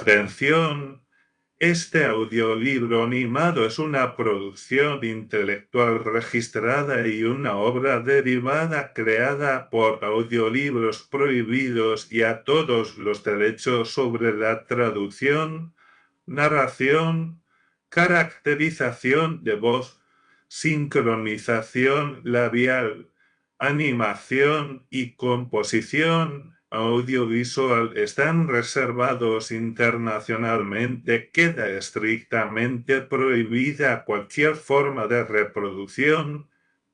Atención, este audiolibro animado es una producción intelectual registrada y una obra derivada creada por Audiolibros Prohibidos y a todos los derechos sobre la traducción, narración, caracterización de voz, sincronización labial, animación y composición audiovisual están reservados internacionalmente. Queda estrictamente prohibida cualquier forma de reproducción,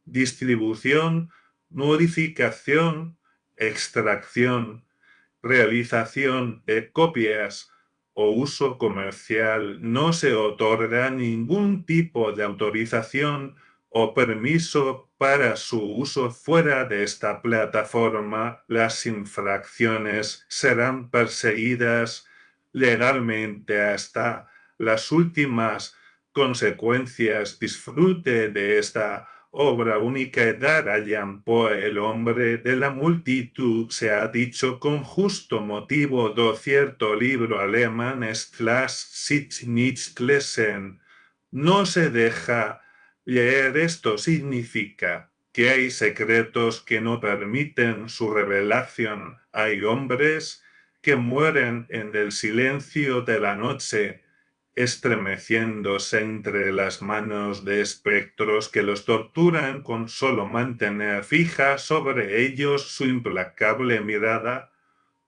distribución, modificación, extracción, realización de copias o uso comercial. No se otorga ningún tipo de autorización o permiso para su uso fuera de esta plataforma. Las infracciones serán perseguidas legalmente hasta las últimas consecuencias. Disfrute de esta obra única. Edgar Allan Poe, el hombre de la multitud, se ha dicho con justo motivo do cierto libro alemán Las sich nicht lesen. No se deja leer. Esto significa que hay secretos que no permiten su revelación. Hay hombres que mueren en el silencio de la noche, estremeciéndose entre las manos de espectros que los torturan con solo mantener fija sobre ellos su implacable mirada.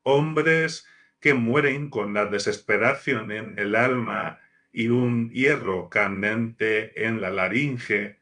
Hombres que mueren con la desesperación en el alma y un hierro candente en la laringe,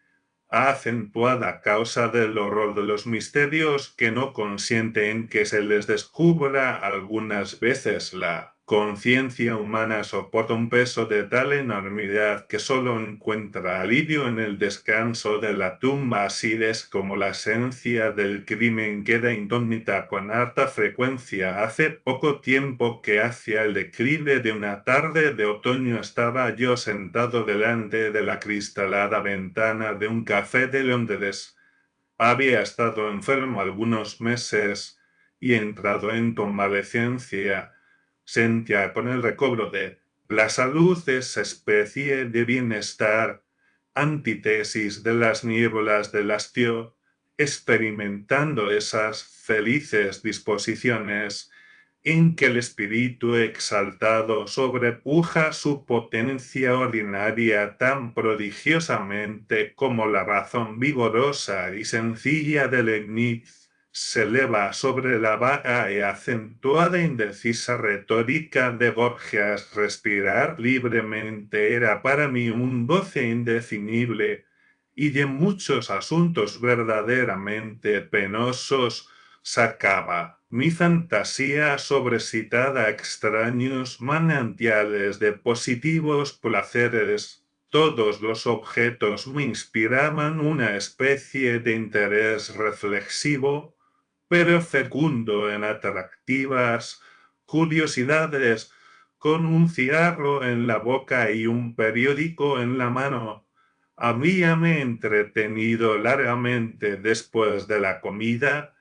acentuada a causa del horror de los misterios que no consienten que se les descubra. Algunas veces la conciencia humana soporta un peso de tal enormidad que solo encuentra alivio en el descanso de la tumba. Así es como la esencia del crimen queda indómita con harta frecuencia. Hace poco tiempo, que hacia el declive de una tarde de otoño, estaba yo sentado delante de la cristalada ventana de un café de Londres. Había estado enfermo algunos meses y entrado en convalecencia. Sentía con el recobro de la salud esa especie de bienestar, antítesis de las nieblas del hastío, experimentando esas felices disposiciones en que el espíritu exaltado sobrepuja su potencia ordinaria tan prodigiosamente como la razón vigorosa y sencilla de Leibniz se eleva sobre la vaga y acentuada indecisa retórica de Borgias. Respirar libremente era para mí un goce indefinible, y de muchos asuntos verdaderamente penosos sacaba mi fantasía sobreexcitada a extraños manantiales de positivos placeres. Todos los objetos me inspiraban una especie de interés reflexivo, pero fecundo en atractivas curiosidades. Con un cigarro en la boca y un periódico en la mano, habíame entretenido largamente después de la comida,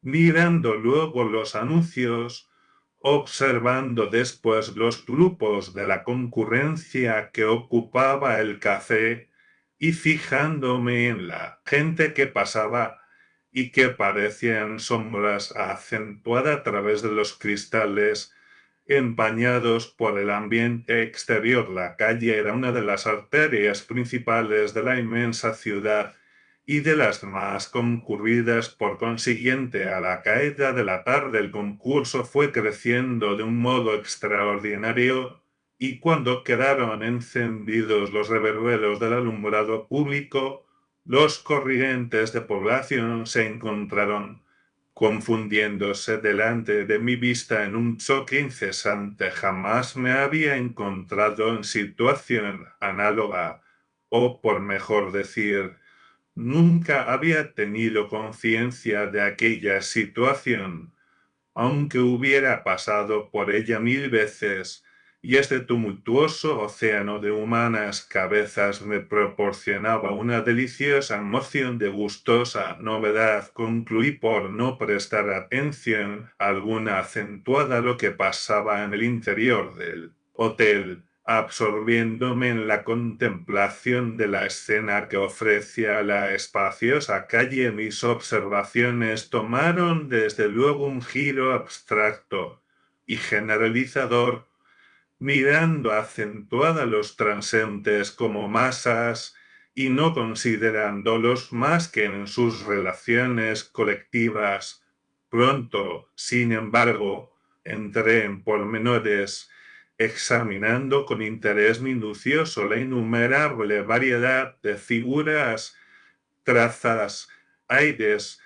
mirando luego los anuncios, observando después los grupos de la concurrencia que ocupaba el café y fijándome en la gente que pasaba y que parecían sombras acentuadas a través de los cristales empañados por el ambiente exterior. La calle era una de las arterias principales de la inmensa ciudad y de las más concurridas. Por consiguiente, a la caída de la tarde el concurso fue creciendo de un modo extraordinario, y cuando quedaron encendidos los reverberos del alumbrado público, los corrientes de población se encontraron confundiéndose delante de mi vista en un choque incesante. Jamás me había encontrado en situación análoga, o por mejor decir, nunca había tenido conciencia de aquella situación, aunque hubiera pasado por ella 1000 veces. y este tumultuoso océano de humanas cabezas me proporcionaba una deliciosa emoción de gustosa novedad. Concluí por no prestar atención alguna acentuada a lo que pasaba en el interior del hotel, absorbiéndome en la contemplación de la escena que ofrecía la espaciosa calle. Mis observaciones tomaron desde luego un giro abstracto y generalizador, mirando acentuada los transeúntes como masas y no considerándolos más que en sus relaciones colectivas. Pronto, sin embargo, entré en pormenores, examinando con interés minucioso la innumerable variedad de figuras, trazas, aires,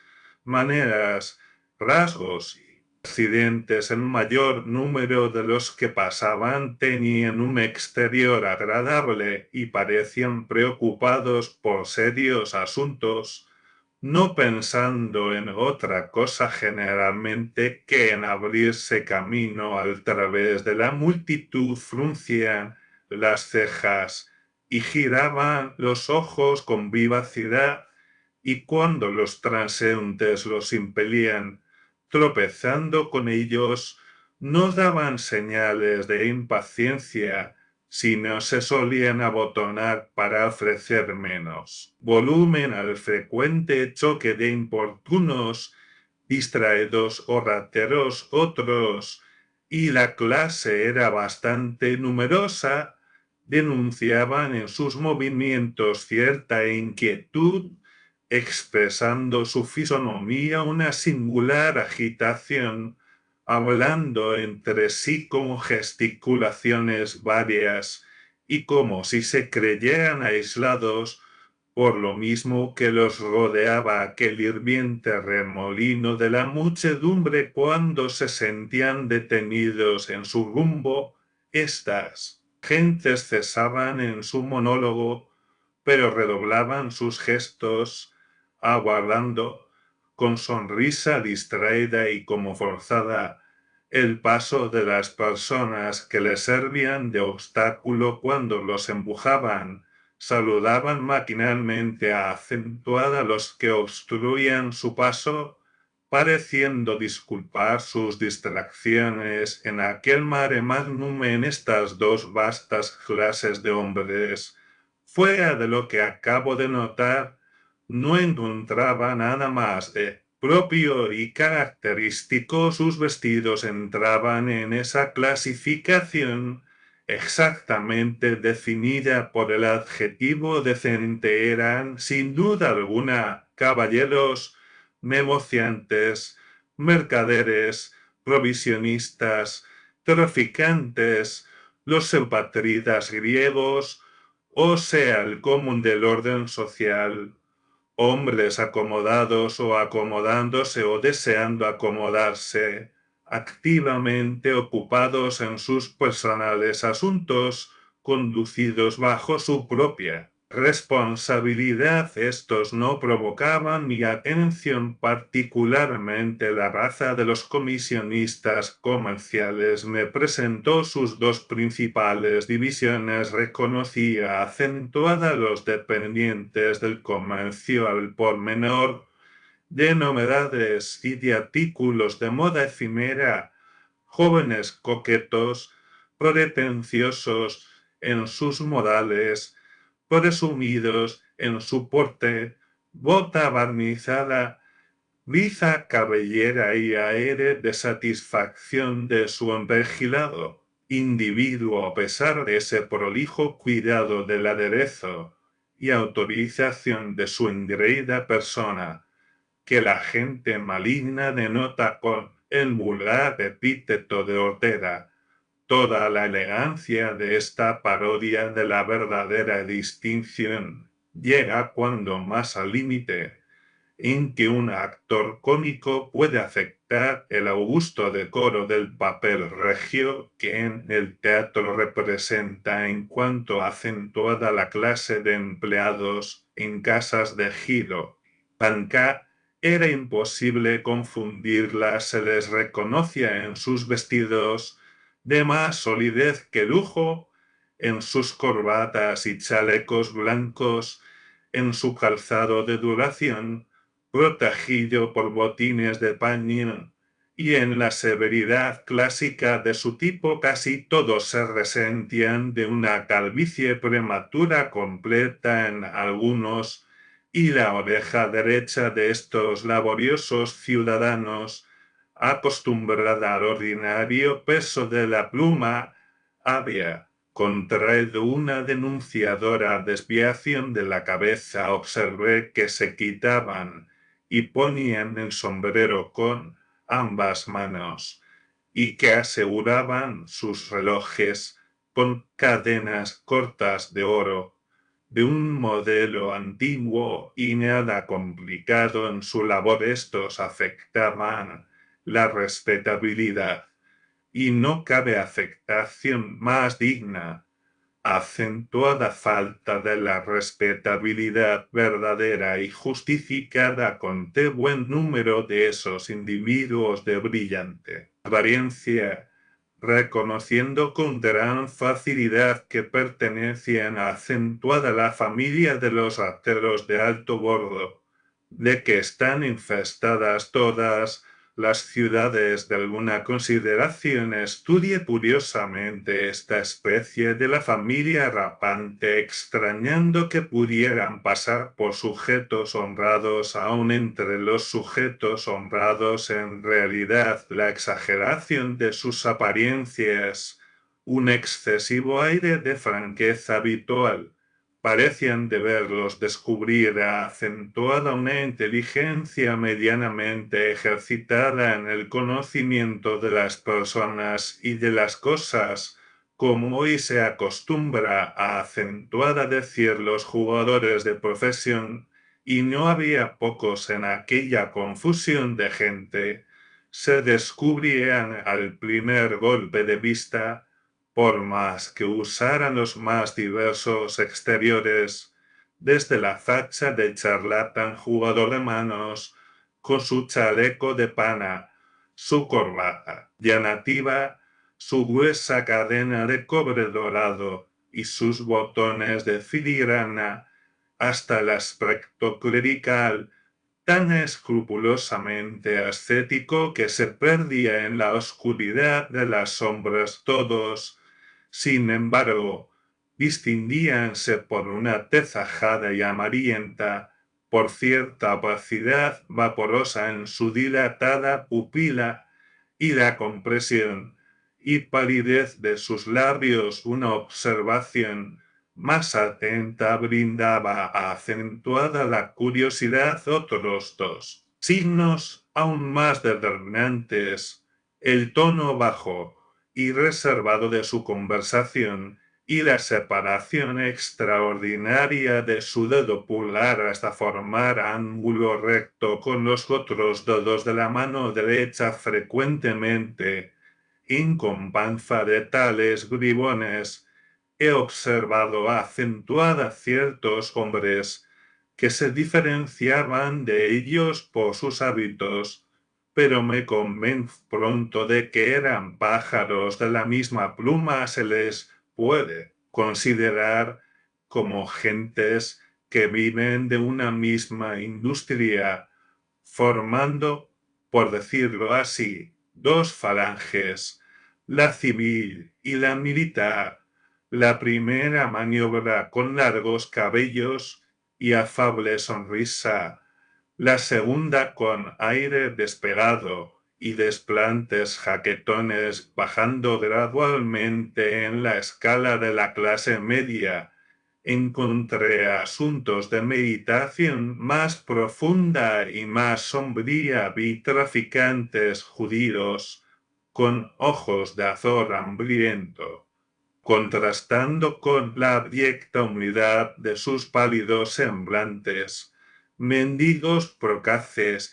maneras, rasgos y accidentes. El mayor número de los que pasaban tenían un exterior agradable y parecían preocupados por serios asuntos, no pensando en otra cosa generalmente que en abrirse camino a través de la multitud. Fruncían las cejas y giraban los ojos con vivacidad, y cuando los transeúntes los impelían, tropezando con ellos, no daban señales de impaciencia, sino se solían abotonar para ofrecer menos volumen al frecuente choque de importunos, distraídos o rateros otros, y la clase era bastante numerosa. Denunciaban en sus movimientos cierta inquietud, expresando su fisonomía una singular agitación, hablando entre sí con gesticulaciones varias y como si se creyeran aislados, por lo mismo que los rodeaba aquel hirviente remolino de la muchedumbre. Cuando se sentían detenidos en su rumbo, estas gentes cesaban en su monólogo, pero redoblaban sus gestos, aguardando, con sonrisa distraída y como forzada, el paso de las personas que les servían de obstáculo. Cuando los empujaban, saludaban maquinalmente a acentuada los que obstruían su paso, pareciendo disculpar sus distracciones en aquel mare magnum. En estas dos vastas clases de hombres, fuera de lo que acabo de notar, no encontraba nada más de propio y característico. Sus vestidos entraban en esa clasificación exactamente definida por el adjetivo decente. Eran, sin duda alguna, caballeros, negociantes, mercaderes, provisionistas, traficantes, los eupátridas griegos, o sea, el común del orden social, hombres acomodados o acomodándose o deseando acomodarse, activamente ocupados en sus personales asuntos, conducidos bajo su propia responsabilidad. Estos no provocaban mi atención, particularmente la raza de los comisionistas comerciales. Me presentó sus dos principales divisiones. Reconocía acentuada los dependientes del comercio al por menor, de novedades y de artículos de moda efímera, jóvenes coquetos, pretenciosos en sus modales, presumidos en su porte, bota barnizada, liza cabellera y aire de satisfacción de su envejilado individuo, a pesar de ese prolijo cuidado del aderezo y autorización de su engreída persona, que la gente maligna denota con el vulgar epíteto de hortera. Toda la elegancia de esta parodia de la verdadera distinción llega cuando más al límite en que un actor cómico puede afectar el augusto decoro del papel regio que en el teatro representa, en cuanto acentuada la clase de empleados en casas de giro. Banca era imposible confundirlas. Se les reconocía en sus vestidos, de más solidez que lujo, en sus corbatas y chalecos blancos, en su calzado de duración, protegido por botines de paño, y en la severidad clásica de su tipo casi todos se resentían de una calvicie prematura completa en algunos, y la oreja derecha de estos laboriosos ciudadanos, acostumbrada al ordinario peso de la pluma, había contraído una denunciadora desviación de la cabeza. Observé que se quitaban y ponían el sombrero con ambas manos, y que aseguraban sus relojes con cadenas cortas de oro, de un modelo antiguo y nada complicado en su labor. Estos afectaban la respetabilidad, y no cabe afectación más digna. Acentuada falta de la respetabilidad verdadera y justificada conté buen número de esos individuos de brillante apariencia, reconociendo con gran facilidad que pertenecían a acentuada la familia de los rateros de alto bordo, de que están infestadas todas las ciudades de alguna consideración. Estudie curiosamente esta especie de la familia rapante, extrañando que pudieran pasar por sujetos honrados. Aun entre los sujetos honrados, en realidad la exageración de sus apariencias, un excesivo aire de franqueza habitual, parecían deberlos descubrir acentuada una inteligencia medianamente ejercitada en el conocimiento de las personas y de las cosas, como hoy se acostumbra a acentuar a decir los jugadores de profesión, y no había pocos en aquella confusión de gente. Se descubrían al primer golpe de vista, por más que usaran los más diversos exteriores, desde la facha de charlatán jugador de manos, con su chaleco de pana, su corbata llamativa, su gruesa cadena de cobre dorado y sus botones de filigrana, hasta el aspecto clerical, tan escrupulosamente ascético que se perdía en la oscuridad de las sombras. Todos, sin embargo, distinguíanse por una tez ajada y amarillenta, por cierta opacidad vaporosa en su dilatada pupila, y la compresión y palidez de sus labios. Una observación más atenta brindaba acentuada la curiosidad. Otros dos signos aún más determinantes: el tono bajo y reservado de su conversación, y la separación extraordinaria de su dedo pulgar hasta formar ángulo recto con los otros dedos de la mano derecha. Frecuentemente, en compañía de tales bribones, he observado acentuada ciertos hombres que se diferenciaban de ellos por sus hábitos, pero me convencí pronto de que eran pájaros de la misma pluma. Se les puede considerar como gentes que viven de una misma industria, formando, por decirlo así, dos falanges, la civil y la militar. La primera maniobra con largos cabellos y afable sonrisa, la segunda con aire despegado y desplantes jaquetones, bajando gradualmente en la escala de la clase media. Encontré asuntos de meditación más profunda y más sombría. Vi traficantes judíos con ojos de azor hambriento, contrastando con la abyecta humildad de sus pálidos semblantes, mendigos procaces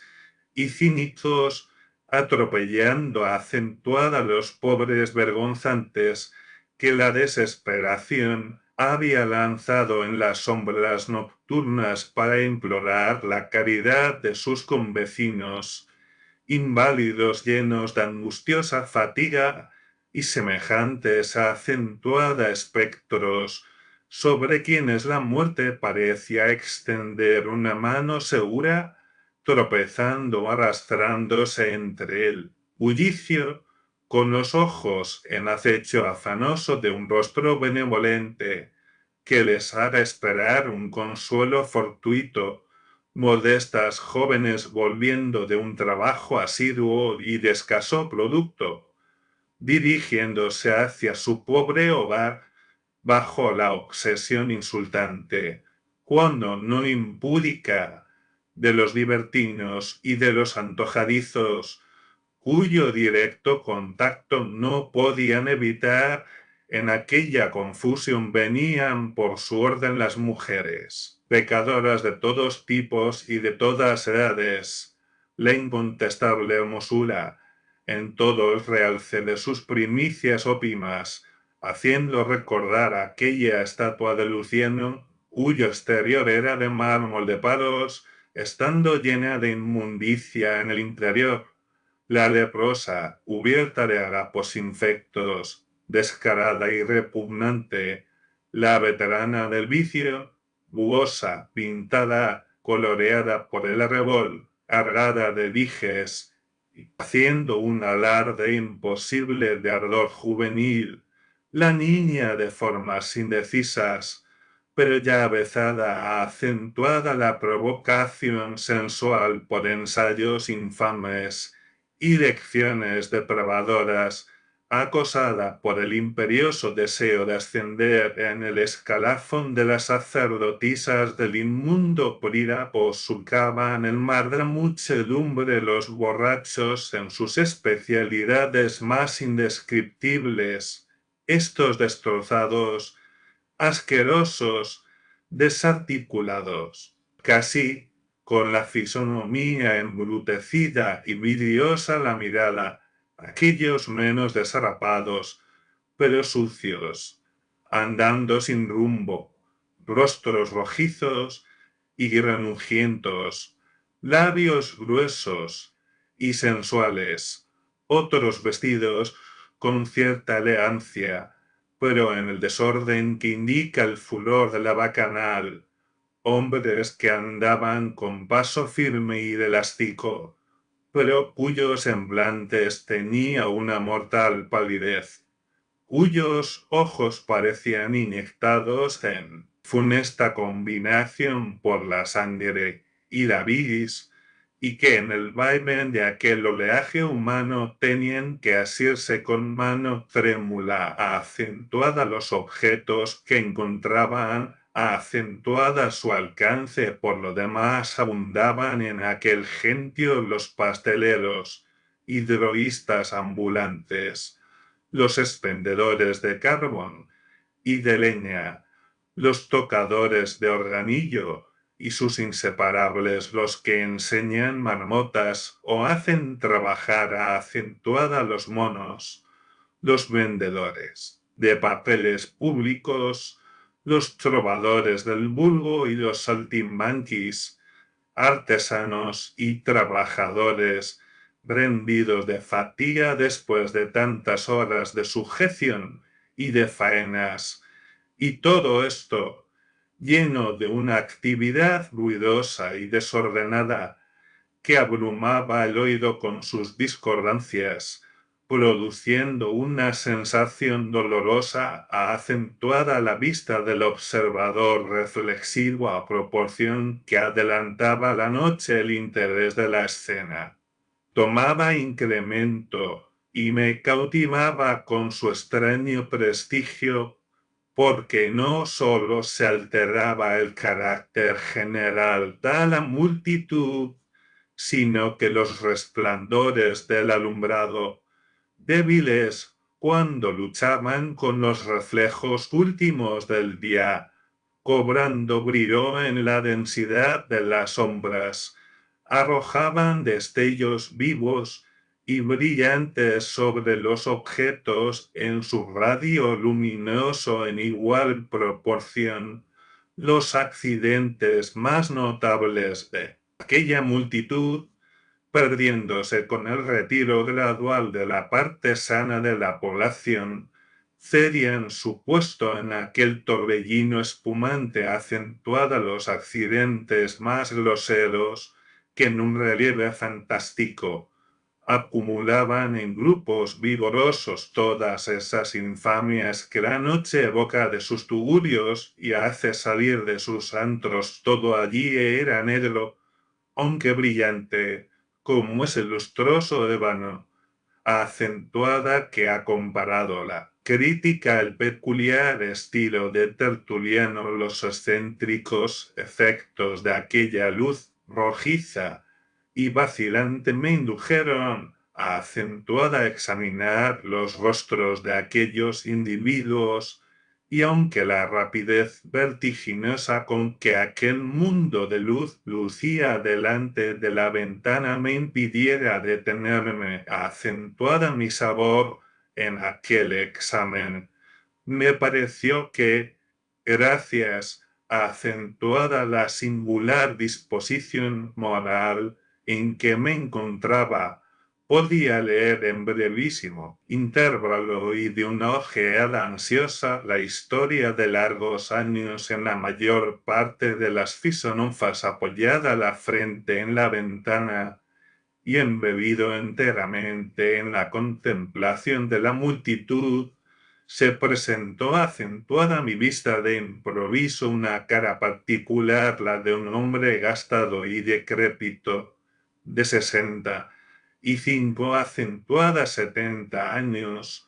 y cínicos, atropellando acentuada a los pobres vergonzantes que la desesperación había lanzado en las sombras nocturnas para implorar la caridad de sus convecinos, inválidos llenos de angustiosa fatiga, y semejantes a acentuada espectros, sobre quienes la muerte parecía extender una mano segura, tropezando, arrastrándose entre el bullicio, con los ojos en acecho afanoso de un rostro benevolente, que les haga esperar un consuelo fortuito, modestas jóvenes volviendo de un trabajo asiduo y de escaso producto, dirigiéndose hacia su pobre hogar bajo la obsesión insultante, cuando no impúdica, de los libertinos y de los antojadizos, cuyo directo contacto no podían evitar. En aquella confusión venían por su orden las mujeres, pecadoras de todos tipos y de todas edades, la incontestable hermosura, en todo el realce de sus primicias ópimas, haciendo recordar aquella estatua de Luciano, cuyo exterior era de mármol de palos, estando llena de inmundicia en el interior. La leprosa, cubierta de harapos infectos, descarada y repugnante, la veterana del vicio, buosa, pintada, coloreada por el arrebol, cargada de dijes, haciendo un alarde imposible de ardor juvenil, la niña de formas indecisas, pero ya avezada, acentuada la provocación sensual por ensayos infames y lecciones depravadoras, acosada por el imperioso deseo de ascender en el escalafón de las sacerdotisas del inmundo Prírapo, surcaban el mar de la muchedumbre los borrachos en sus especialidades más indescriptibles, estos destrozados, asquerosos, desarticulados, casi con la fisonomía embrutecida y vidriosa la mirada, aquellos menos desarrapados, pero sucios, andando sin rumbo, rostros rojizos y granujientos, labios gruesos y sensuales, otros vestidos con cierta elegancia, pero en el desorden que indica el furor de la bacanal, hombres que andaban con paso firme y elástico, pero cuyos semblantes tenía una mortal palidez, cuyos ojos parecían inyectados en funesta combinación por la sangre y la bilis, y que en el vaivén de aquel oleaje humano tenían que asirse con mano trémula a acentuada los objetos que encontraban, a acentuada su alcance. Por lo demás abundaban en aquel gentío los pasteleros, hidroístas ambulantes, los expendedores de carbón y de leña, los tocadores de organillo y sus inseparables, los que enseñan marmotas o hacen trabajar a acentuada los monos, los vendedores de papeles públicos, los trovadores del vulgo y los saltimbanquis, artesanos y trabajadores rendidos de fatiga después de tantas horas de sujeción y de faenas, y todo esto lleno de una actividad ruidosa y desordenada que abrumaba el oído con sus discordancias, produciendo una sensación dolorosa acentuada a la vista del observador reflexivo a proporción que adelantaba la noche el interés de la escena. Tomaba incremento y me cautivaba con su extraño prestigio, porque no sólo se alteraba el carácter general de la multitud, sino que los resplandores del alumbrado, débiles cuando luchaban con los reflejos últimos del día, cobrando brillo en la densidad de las sombras, arrojaban destellos vivos y brillantes sobre los objetos en su radio luminoso en igual proporción. Los accidentes más notables de aquella multitud perdiéndose con el retiro gradual de la parte sana de la población, cedían su puesto en aquel torbellino espumante acentuada los accidentes más groseros que en un relieve fantástico acumulaban en grupos vigorosos todas esas infamias que la noche evoca de sus tugurios y hace salir de sus antros. Todo allí era negro, aunque brillante, como ese lustroso ébano, acentuada que ha comparado la crítica el peculiar estilo de Tertuliano, los excéntricos efectos de aquella luz rojiza y vacilante me indujeron a acentuada examinar los rostros de aquellos individuos, y aunque la rapidez vertiginosa con que aquel mundo de luz lucía delante de la ventana me impidiera detenerme a acentuar mi sabor en aquel examen, me pareció que, gracias a acentuada la singular disposición moral en que me encontraba, podía leer en brevísimo intervalo y de una ojeada ansiosa la historia de largos años en la mayor parte de las fisonomías apoyada la frente en la ventana y embebido enteramente en la contemplación de la multitud, se presentó acentuada a mi vista de improviso una cara particular, la de un hombre gastado y decrépito, de 65 acentuadas 70 años,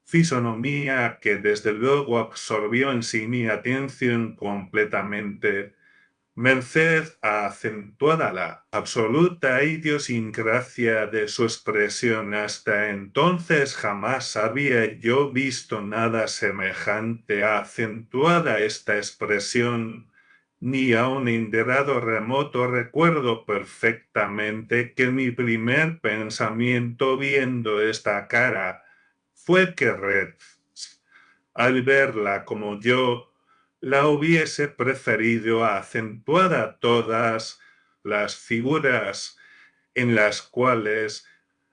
fisonomía que desde luego absorbió en sí mi atención completamente, merced a acentuada la absoluta idiosincrasia de su expresión. Hasta entonces jamás había yo visto nada semejante a acentuada esta expresión, ni aun en grado remoto recuerdo perfectamente que mi primer pensamiento viendo esta cara fue que Red, al verla como yo, la hubiese preferido a acentuada todas las figuras en las cuales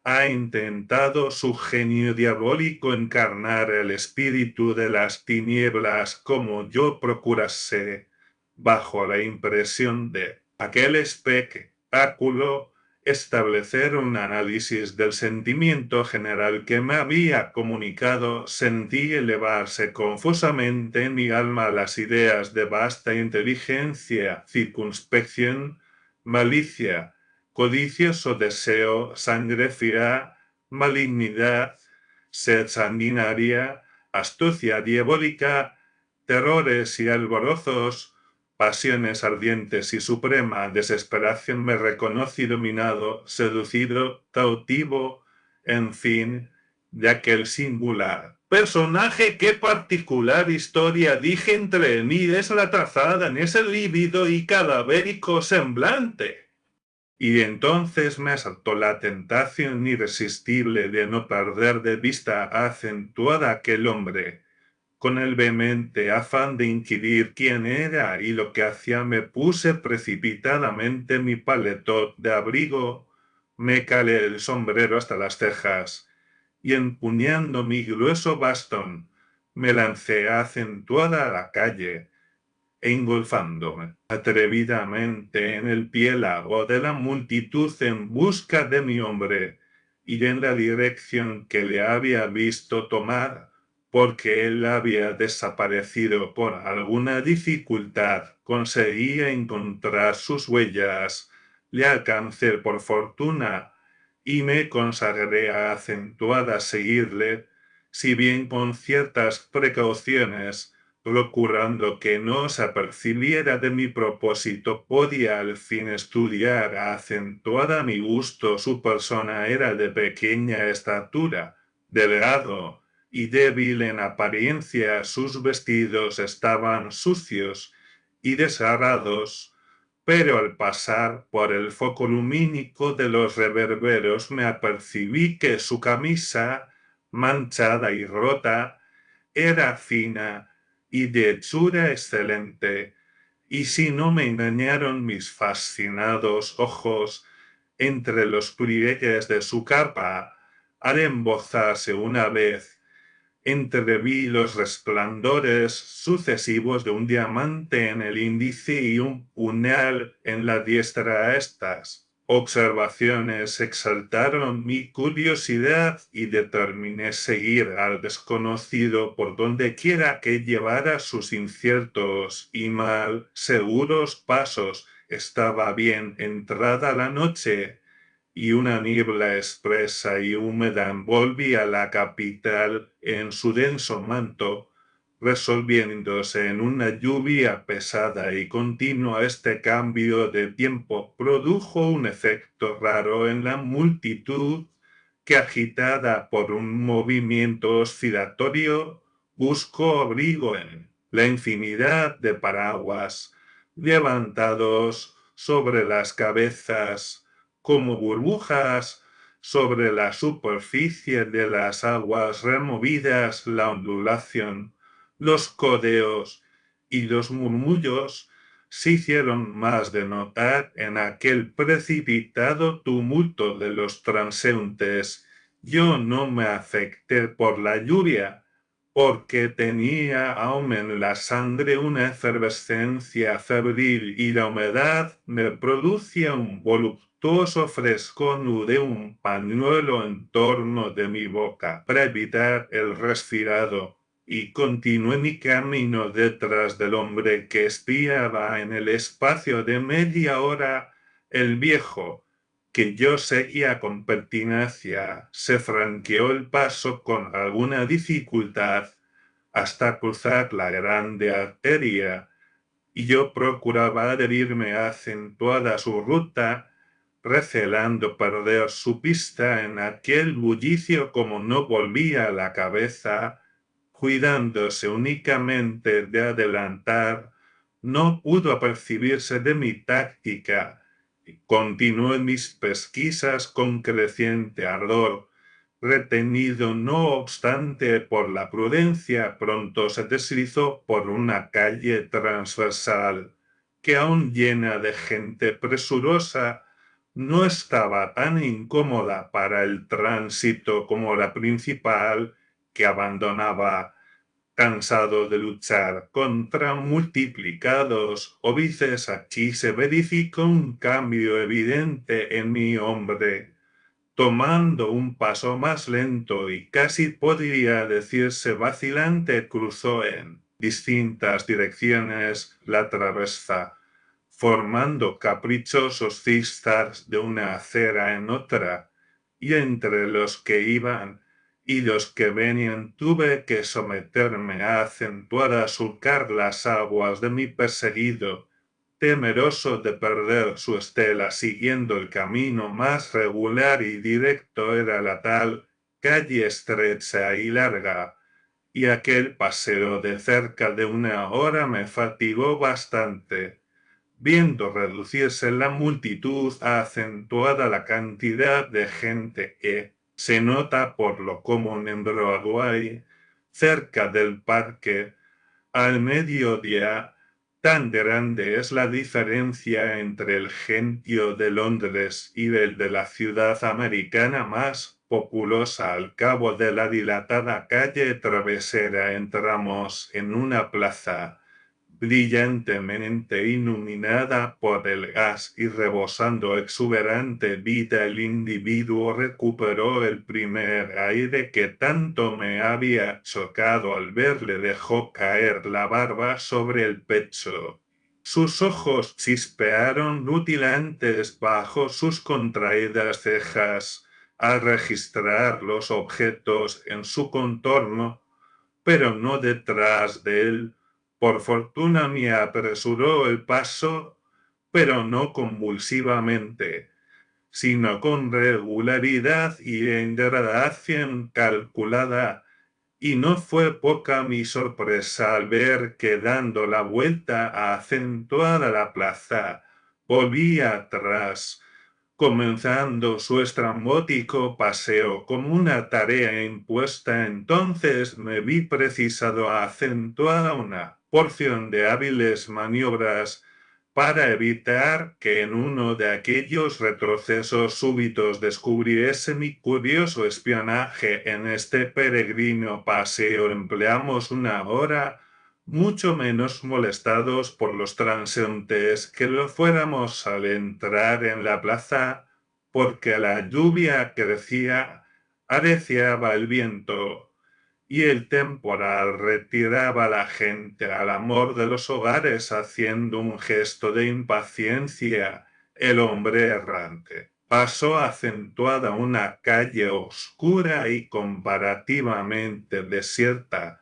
ha intentado su genio diabólico encarnar el espíritu de las tinieblas, como yo procurase, bajo la impresión de aquel espectáculo, establecer un análisis del sentimiento general que me había comunicado. Sentí elevarse confusamente en mi alma las ideas de vasta inteligencia, circunspección, malicia, codicioso deseo, sangre fría, malignidad, sed sanguinaria, astucia diabólica, terrores y alborozos, pasiones ardientes y suprema desesperación. Me reconocí dominado, seducido, cautivo, en fin, de aquel singular personaje. Qué particular historia, dije entre mí, es la trazada en ese lívido y cadavérico semblante. Y entonces me asaltó la tentación irresistible de no perder de vista acentuada aquel hombre. Con el vehemente afán de inquirir quién era y lo que hacía, me puse precipitadamente mi paletot de abrigo, me calé el sombrero hasta las cejas, y empuñando mi grueso bastón, me lancé acentuada a la calle, engolfándome atrevidamente en el piélago de la multitud en busca de mi hombre, y en la dirección que le había visto tomar, porque él había desaparecido por alguna dificultad, conseguí encontrar sus huellas, le alcancé por fortuna, y me consagré a acentuada seguirle, si bien con ciertas precauciones, procurando que no se apercibiera de mi propósito. Podía al fin estudiar a acentuada mi gusto. Su persona era de pequeña estatura, delgado y débil en apariencia. Sus vestidos estaban sucios y desgarrados, pero al pasar por el foco lumínico de los reverberos me apercibí que su camisa, manchada y rota, era fina y de hechura excelente, y si no me engañaron mis fascinados ojos, entre los pliegues de su capa. Al embozarse una vez, entreví los resplandores sucesivos de un diamante en el índice y un puñal en la diestra. Estas observaciones exaltaron mi curiosidad y determiné seguir al desconocido por donde quiera que llevara sus inciertos y mal seguros pasos. Estaba bien entrada la noche y una niebla espesa y húmeda envolvía la capital en su denso manto, resolviéndose en una lluvia pesada y continua. Este cambio de tiempo produjo un efecto raro en la multitud que, agitada por un movimiento oscilatorio, buscó abrigo en la infinidad de paraguas levantados sobre las cabezas como burbujas sobre la superficie de las aguas removidas. La ondulación, los codeos y los murmullos se hicieron más de notar en aquel precipitado tumulto de los transeúntes. Yo no me afecté por la lluvia, porque tenía aún en la sangre una efervescencia febril y la humedad me producía un voluptuoso fresco. Nudé un pañuelo en torno de mi boca para evitar el resfriado y continué mi camino detrás del hombre que espiaba. En el espacio de media hora, el viejo, que yo seguía con pertinacia, se franqueó el paso con alguna dificultad hasta cruzar la grande arteria, y yo procuraba adherirme acentuada a su ruta, recelando perder su pista en aquel bullicio. Como no volvía la cabeza, cuidándose únicamente de adelantar, no pudo apercibirse de mi táctica. Continué mis pesquisas con creciente ardor. Retenido no obstante por la prudencia, pronto se deslizó por una calle transversal que, aún llena de gente presurosa, no estaba tan incómoda para el tránsito como la principal, que abandonaba, cansado de luchar contra multiplicados óbices. Aquí se verificó un cambio evidente en mi hombre. Tomando un paso más lento y casi podría decirse vacilante, cruzó en distintas direcciones la travesa, formando caprichosos zigzags de una acera en otra, y entre los que iban y los que venían tuve que someterme a acentuar surcar las aguas de mi perseguido, temeroso de perder su estela. Siguiendo el camino más regular y directo, era la tal calle estrecha y larga, y aquel paseo de cerca de una hora me fatigó bastante. Viendo reducirse la multitud, acentuada la cantidad de gente que se nota por lo común en Broadway, cerca del parque, al mediodía, tan grande es la diferencia entre el gentío de Londres y el de la ciudad americana más populosa. Al cabo de la dilatada calle travesera entramos en una plaza brillantemente iluminada por el gas y rebosando exuberante vida. El individuo recuperó el primer aire que tanto me había chocado al verle. Dejó caer la barba sobre el pecho. Sus ojos chispearon rutilantes bajo sus contraídas cejas al registrar los objetos en su contorno, pero no detrás de él. Por fortuna me apresuró el paso, pero no convulsivamente, sino con regularidad y en gradación calculada, y no fue poca mi sorpresa al ver que, dando la vuelta a acentuada la plaza, volvía atrás, comenzando su estrambótico paseo como una tarea impuesta. Entonces me vi precisado a acentuar una porción de hábiles maniobras para evitar que en uno de aquellos retrocesos súbitos descubriese mi curioso espionaje. En este peregrino paseo empleamos una hora, mucho menos molestados por los transeúntes que lo fuéramos al entrar en la plaza, porque la lluvia crecía, arreciaba el viento y el temporal retiraba a la gente al amor de los hogares haciendo un gesto de impaciencia. El hombre errante pasó acentuada una calle oscura y comparativamente desierta,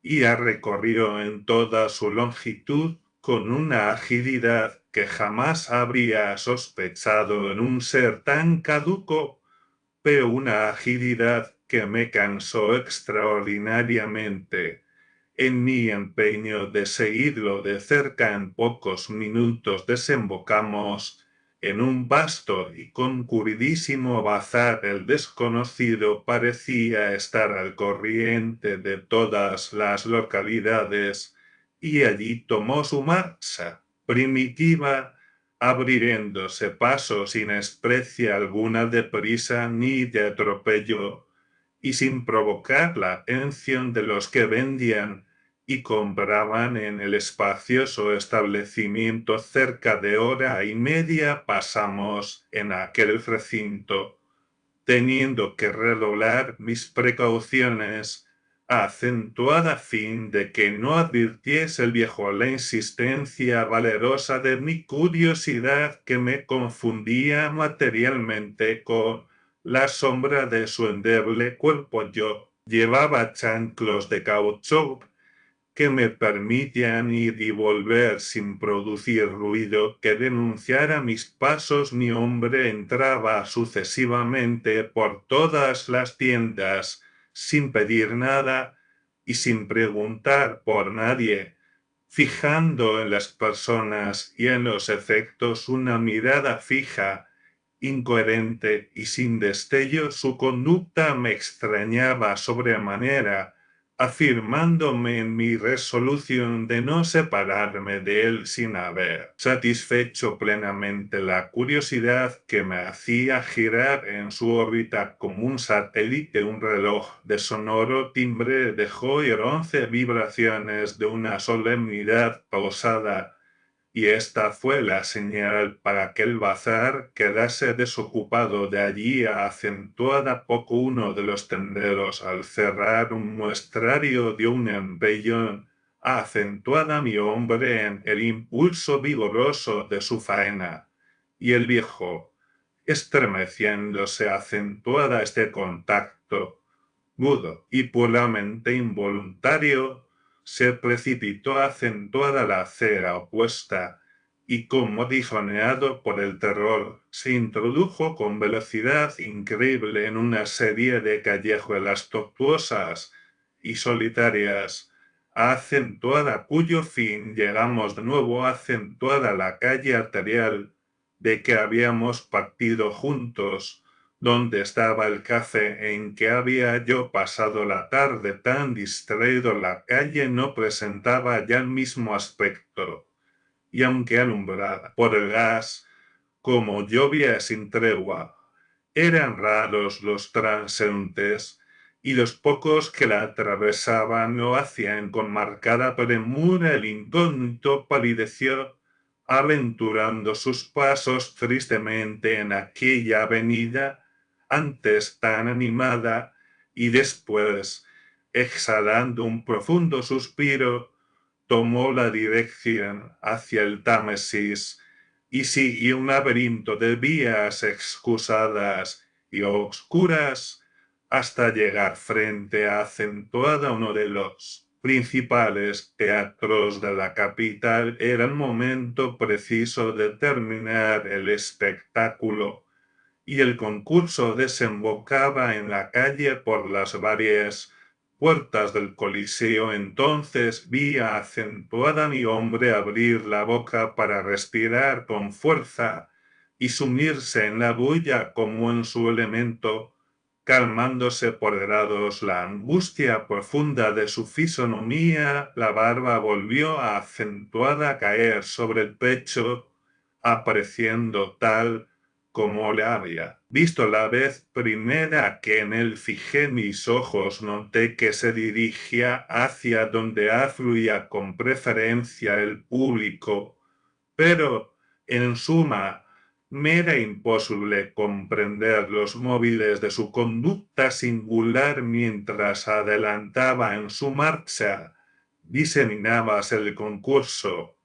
y la recorrió en toda su longitud con una agilidad que jamás habría sospechado en un ser tan caduco, pero una agilidad que me cansó extraordinariamente. En mi empeño de seguirlo de cerca, en pocos minutos desembocamos en un vasto y concurridísimo bazar. El desconocido parecía estar al corriente de todas las localidades, y allí tomó su marcha primitiva, abriéndose paso sin especie alguna de prisa ni de atropello, y sin provocar la atención de los que vendían y compraban en el espacioso establecimiento. Cerca de hora y media pasamos en aquel recinto, teniendo que redoblar mis precauciones, a acentuada fin de que no advirtiese el viejo la insistencia valerosa de mi curiosidad, que me confundía materialmente con la sombra de su endeble cuerpo. Yo llevaba chanclos de caucho que me permitían ir y volver sin producir ruido que denunciara mis pasos. Mi hombre entraba sucesivamente por todas las tiendas, sin pedir nada y sin preguntar por nadie, fijando en las personas y en los efectos una mirada fija, incoherente y sin destello. Su conducta me extrañaba sobremanera, afirmándome en mi resolución de no separarme de él sin haber satisfecho plenamente la curiosidad que me hacía girar en su órbita como un satélite. Un reloj de sonoro timbre dejó oír 11 vibraciones de una solemnidad pausada, y esta fue la señal para que el bazar quedase desocupado. De allí a acentuada poco uno de los tenderos, al cerrar un muestrario, dio un empellón a acentuada mi hombre en el impulso vigoroso de su faena, y el viejo, estremeciéndose acentuada este contacto, mudo y puramente involuntario, se precipitó acentuada la acera opuesta, y como dijoneado por el terror, se introdujo con velocidad increíble en una serie de callejuelas tortuosas y solitarias, acentuada, cuyo fin llegamos de nuevo acentuada la calle arterial de que habíamos partido juntos, donde estaba el café en que había yo pasado la tarde tan distraído. La calle no presentaba ya el mismo aspecto, y aunque alumbrada por el gas, como llovía sin tregua, eran raros los transeúntes, y los pocos que la atravesaban lo hacían con marcada premura. El incógnito palideció, aventurando sus pasos tristemente en aquella avenida antes tan animada, y después, exhalando un profundo suspiro, tomó la dirección hacia el Támesis y siguió un laberinto de vías excusadas y oscuras hasta llegar frente a acentuada uno de los principales teatros de la capital. Era el momento preciso de terminar el espectáculo, y el concurso desembocaba en la calle por las varias puertas del Coliseo. Entonces vi a acentuada mi hombre abrir la boca para respirar con fuerza y sumirse en la bulla como en su elemento, calmándose por grados la angustia profunda de su fisonomía, la barba volvió a acentuada caer sobre el pecho, apareciendo tal como le había visto la vez primera que en él fijé mis ojos. Noté que se dirigía hacia donde afluía con preferencia el público, pero, en suma, me era imposible comprender los móviles de su conducta singular mientras adelantaba en su marcha. Diseminabas el concurso,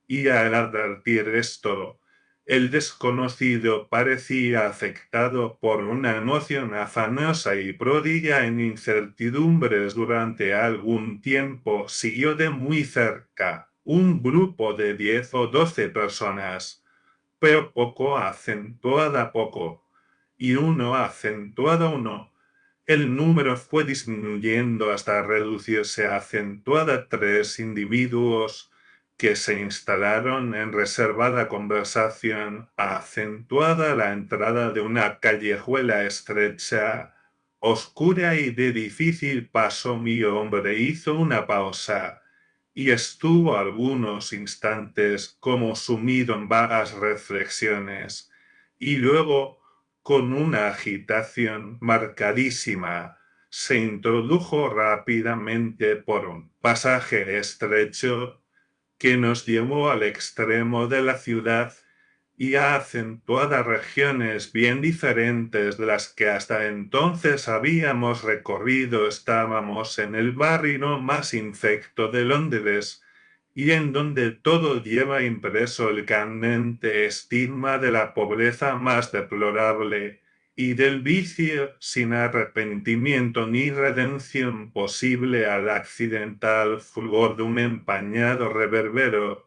y al advertir esto, el desconocido parecía afectado por una emoción afanosa y prodigada en incertidumbres. Durante algún tiempo siguió de muy cerca un grupo de 10 o 12 personas, pero poco acentuada poco, y uno acentuado uno. El número fue disminuyendo hasta reducirse a acentuada 3 individuos que se instalaron en reservada conversación, acentuada la entrada de una callejuela estrecha, oscura y de difícil paso. Mi hombre hizo una pausa y estuvo algunos instantes como sumido en vagas reflexiones, y luego, con una agitación marcadísima, se introdujo rápidamente por un pasaje estrecho que nos llevó al extremo de la ciudad y a acentuadas regiones bien diferentes de las que hasta entonces habíamos recorrido. Estábamos en el barrio más infecto de Londres, y en donde todo lleva impreso el candente estigma de la pobreza más deplorable y del vicio sin arrepentimiento ni redención posible. Al accidental fulgor de un empañado reverbero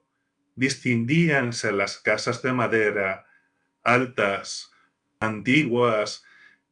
distinguíanse las casas de madera, altas, antiguas,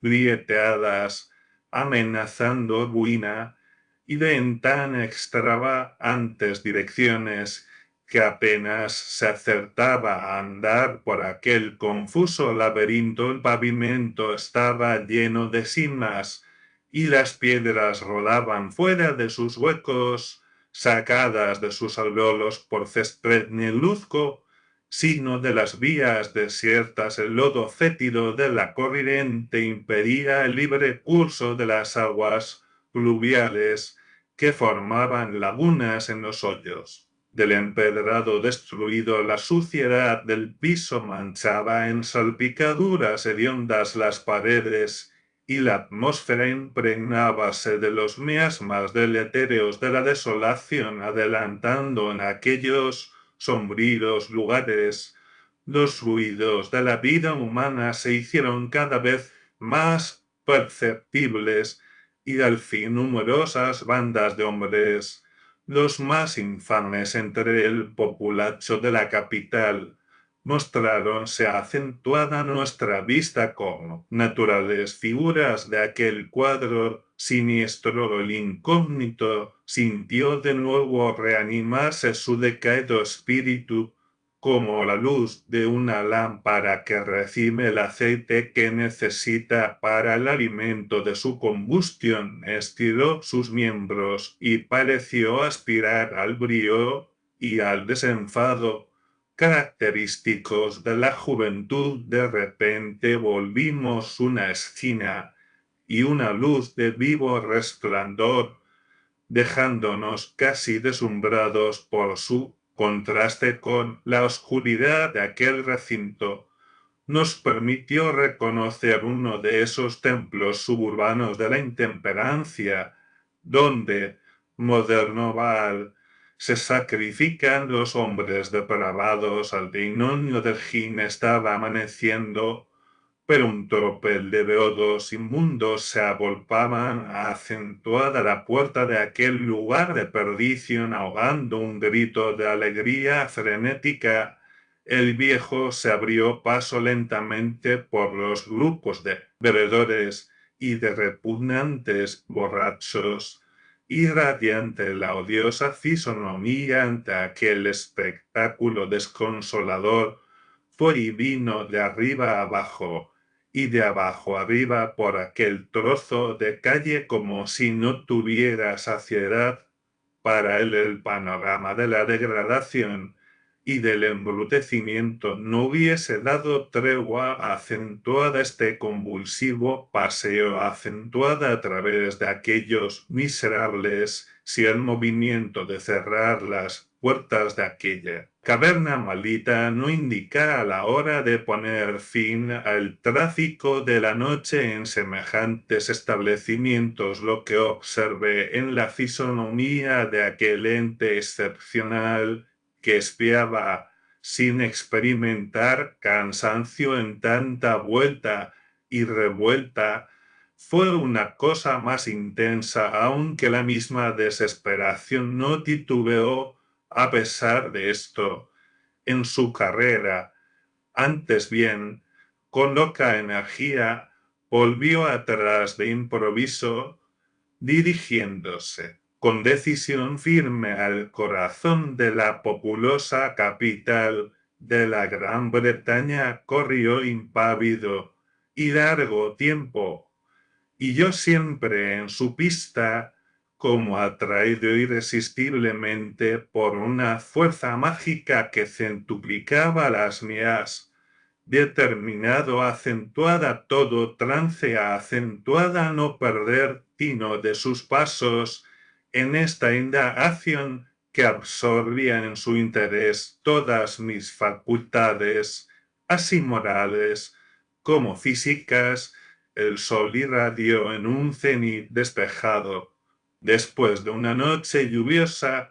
grieteadas, amenazando ruina, y de en tan extravagantes direcciones que apenas se acertaba a andar por aquel confuso laberinto. El pavimento estaba lleno de simas, y las piedras rodaban fuera de sus huecos, sacadas de sus alveolos por césped negruzco, signo de las vías desiertas. El lodo fétido de la corriente impedía el libre curso de las aguas pluviales que formaban lagunas en los hoyos del empedrado destruido. La suciedad del piso manchaba en salpicaduras hediondas las paredes, y la atmósfera impregnábase de los miasmas deletéreos de la desolación. Adelantando en aquellos sombríos lugares, los ruidos de la vida humana se hicieron cada vez más perceptibles, y al fin numerosas bandas de hombres, los más infames entre el populacho de la capital, mostráronse acentuada a nuestra vista como naturales figuras de aquel cuadro siniestro. El incógnito sintió de nuevo reanimarse su decaído espíritu, como la luz de una lámpara que recibe el aceite que necesita para el alimento de su combustión. Estiró sus miembros y pareció aspirar al brío y al desenfado característicos de la juventud. De repente volvimos una esquina, y una luz de vivo resplandor, dejándonos casi deslumbrados por su contraste con la oscuridad de aquel recinto, nos permitió reconocer uno de esos templos suburbanos de la intemperancia, donde, moderno Baal, se sacrifican los hombres depravados. Al demonio del Jin estaba amaneciendo, pero un tropel de beodos inmundos se agolpaban acentuada la puerta de aquel lugar de perdición, ahogando un grito de alegría frenética. El viejo se abrió paso lentamente por los grupos de bebedores y de repugnantes borrachos, y radiante la odiosa fisonomía ante aquel espectáculo desconsolador, fue y vino de arriba a abajo, y de abajo arriba por aquel trozo de calle como si no tuviera saciedad. Para él el panorama de la degradación y del embrutecimiento no hubiese dado tregua acentuada este convulsivo paseo acentuada a través de aquellos miserables si el movimiento de cerrar las puertas de aquella caverna maldita no indicara la hora de poner fin al tráfico de la noche en semejantes establecimientos, lo que observé en la fisonomía de aquel ente excepcional que espiaba sin experimentar cansancio en tanta vuelta y revuelta, fue una cosa más intensa aún que la misma desesperación. No titubeó a pesar de esto en su carrera. Antes bien, con loca energía, volvió atrás de improviso, dirigiéndose con decisión firme al corazón de la populosa capital de la Gran Bretaña. Corrió impávido y largo tiempo, y yo siempre en su pista, como atraído irresistiblemente por una fuerza mágica que centuplicaba las mías, determinado acentuada todo trance acentuada a no perder tino de sus pasos en esta indagación que absorbía en su interés todas mis facultades, así morales como físicas. El sol irradió en un cenit despejado, después de una noche lluviosa,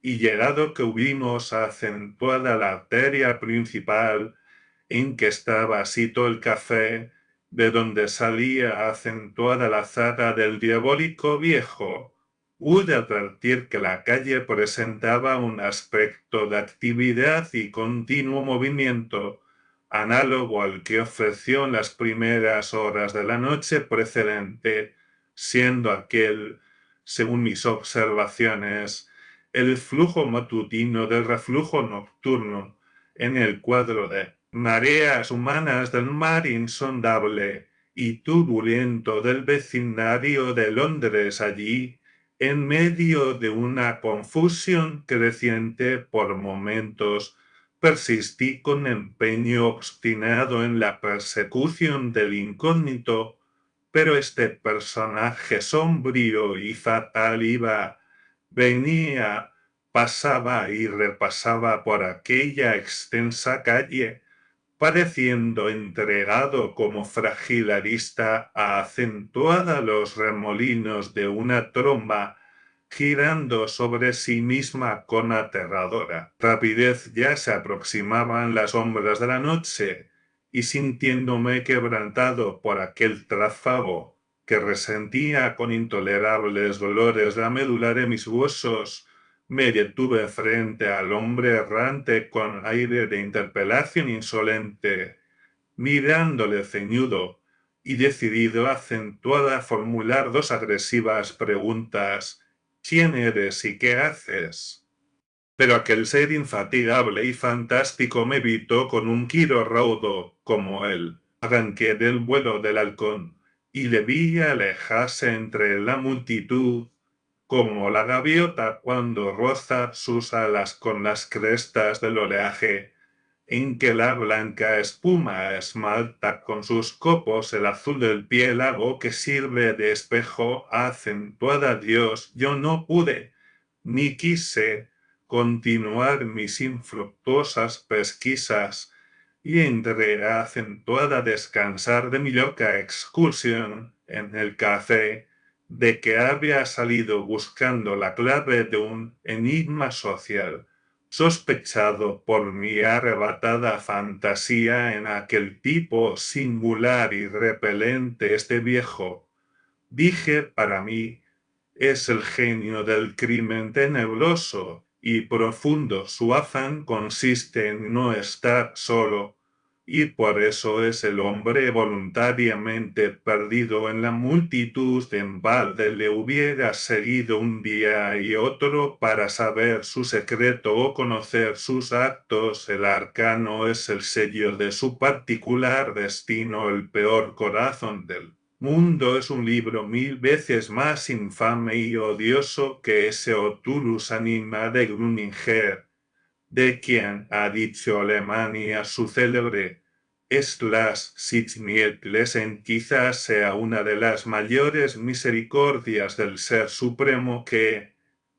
y llegado que hubimos acentuada la arteria principal en que estaba sito el café, de donde salía acentuada la zaga del diabólico viejo, pude advertir que la calle presentaba un aspecto de actividad y continuo movimiento, análogo al que ofreció en las primeras horas de la noche precedente, siendo aquel, según mis observaciones, el flujo matutino del reflujo nocturno en el cuadro de mareas humanas del mar insondable y turbulento del vecindario de Londres. Allí, en medio de una confusión creciente por momentos, persistí con empeño obstinado en la persecución del incógnito, pero este personaje sombrío y fatal iba, venía, pasaba y repasaba por aquella extensa calle, pareciendo entregado como frágil arista a acentuada los remolinos de una tromba, girando sobre sí misma con aterradora rapidez. Ya se aproximaban las sombras de la noche, y sintiéndome quebrantado por aquel tráfago que resentía con intolerables dolores la médula de mis huesos, me detuve frente al hombre errante con aire de interpelación insolente, mirándole ceñudo y decidido, acentuada a formular dos agresivas preguntas: ¿quién eres y qué haces? Pero aquel ser infatigable y fantástico me evitó con un giro raudo como él. Arranqué del vuelo del halcón y le vi alejarse entre la multitud, como la gaviota cuando roza sus alas con las crestas del oleaje, en que la blanca espuma esmalta con sus copos el azul del piélago que sirve de espejo. Acentuada Dios, yo no pude, ni quise, continuar mis infructuosas pesquisas, y entré acentuada a descansar de mi loca excursión en el café, de que había salido buscando la clave de un enigma social, sospechado por mi arrebatada fantasía en aquel tipo singular y repelente. Este viejo, dije para mí, es el genio del crimen tenebroso y profundo. Su afán consiste en no estar solo, y por eso es el hombre voluntariamente perdido en la multitud. En balde le hubiera seguido un día y otro para saber su secreto o conocer sus actos. El arcano es el sello de su particular destino. El peor corazón del mundo es un libro 1000 veces más infame y odioso que ese Otulus Anima de Gruninger, de quien ha dicho Alemania su célebre Las Sitznietlesen. Quizás sea una de las mayores misericordias del Ser Supremo que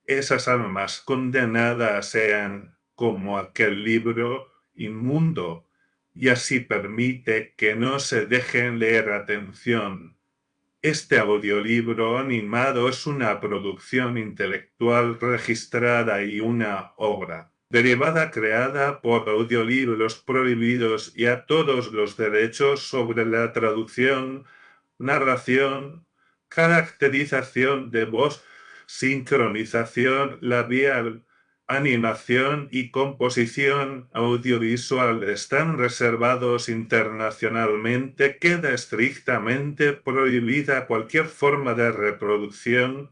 esas almas condenadas sean como aquel libro inmundo, y así permite que no se dejen leer. Atención. Este audiolibro animado es una producción intelectual registrada y una obra derivada creada por Audiolibros Prohibidos y a todos los derechos sobre la traducción, narración, caracterización de voz, sincronización labial, animación y composición audiovisual están reservados internacionalmente. Queda estrictamente prohibida cualquier forma de reproducción,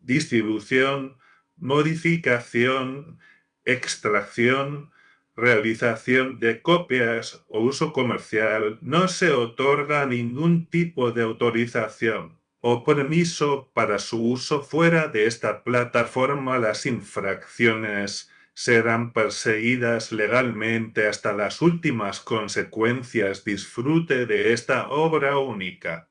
distribución, modificación, extracción, realización de copias o uso comercial. No se otorga ningún tipo de autorización o permiso para su uso fuera de esta plataforma. Las infracciones serán perseguidas legalmente hasta las últimas consecuencias. Disfrute de esta obra única.